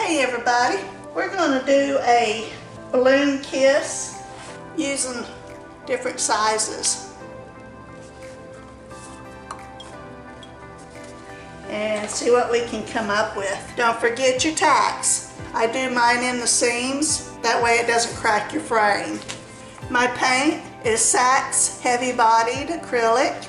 Hey everybody, we're going to do a balloon kiss using different sizes and see what we can come up with. Don't forget your tacks. I do mine in the seams, that way it doesn't crack your frame. My paint is Sax Heavy Bodied Acrylic,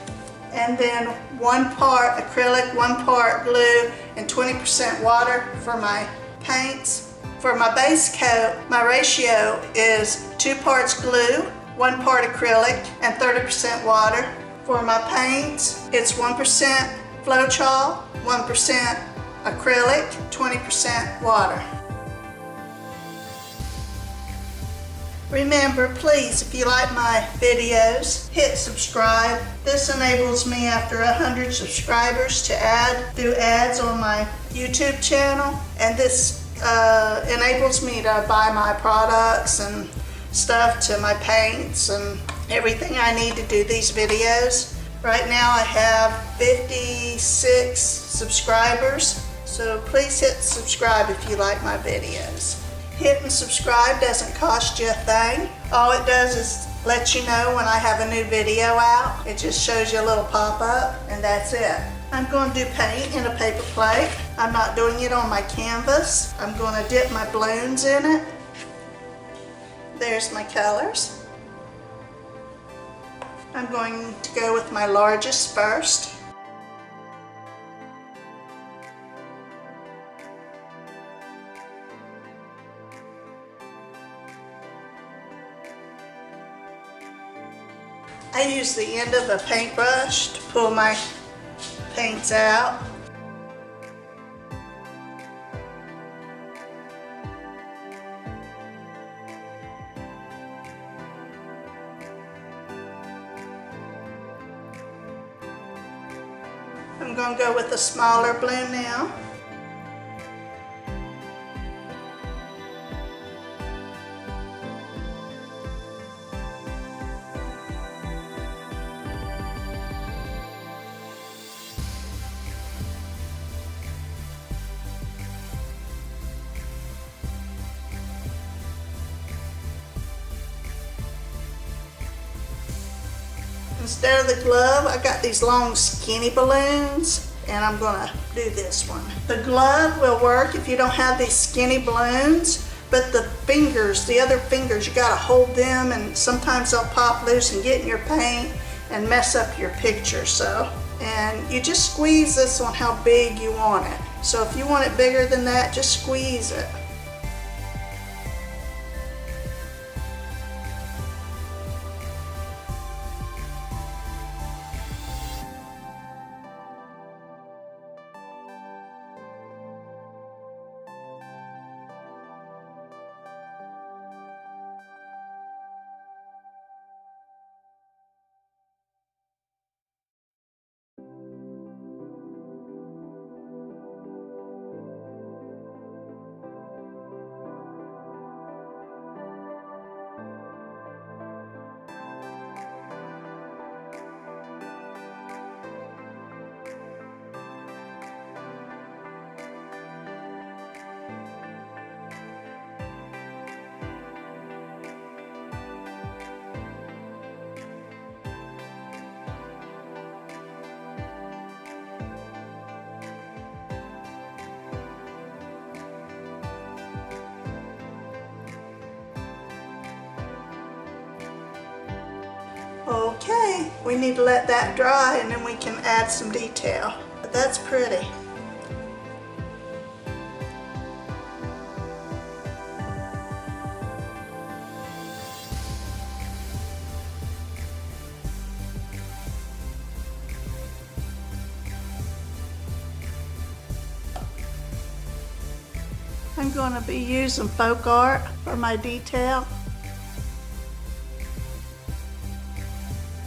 and then 1 part acrylic, 1 part glue, and 20% water for my paints. For my base coat, my ratio is 2 parts glue, 1 part acrylic, and 30% water. For my paints, it's 1% Floetrol, 1% acrylic, 20% water. Remember, please, if you like my videos, hit subscribe. This enables me after 100 subscribers to do ads on my YouTube channel, and this enables me to buy my products and stuff to my paints and everything I need to do these videos. Right now I have 56 subscribers, so please hit subscribe if you like my videos. Hitting subscribe doesn't cost you a thing. All it does is let you know when I have a new video out. It just shows you a little pop-up, and that's it. I'm going to do paint in a paper plate. I'm not doing it on my canvas. I'm going to dip my balloons in it. There's my colors. I'm going to go with my largest first. I use the end of a paintbrush to pull my paints out. I'm going to go with a smaller balloon now. Instead of the glove, I got these long skinny balloons, and I'm going to do this one. The glove will work if you don't have these skinny balloons, but the fingers, the other fingers, you got to hold them, and sometimes they'll pop loose and get in your paint and mess up your picture. And you just squeeze this on how big you want it. So if you want it bigger than that, just squeeze it. Okay, we need to let that dry and then we can add some detail. But that's pretty. I'm going to be using folk art for my detail.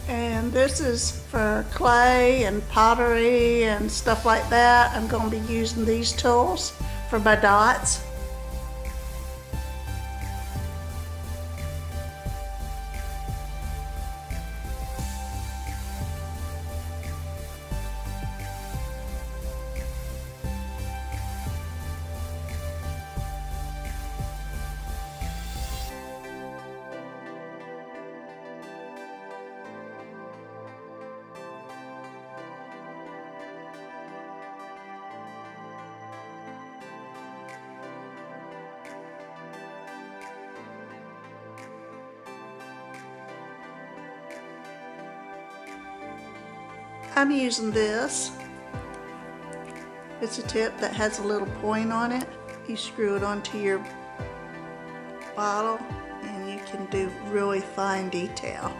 And this is for clay and pottery and stuff like that. I'm going to be using these tools for my dots. I'm using this. It's a tip that has a little point on it. You screw it onto your bottle and you can do really fine detail.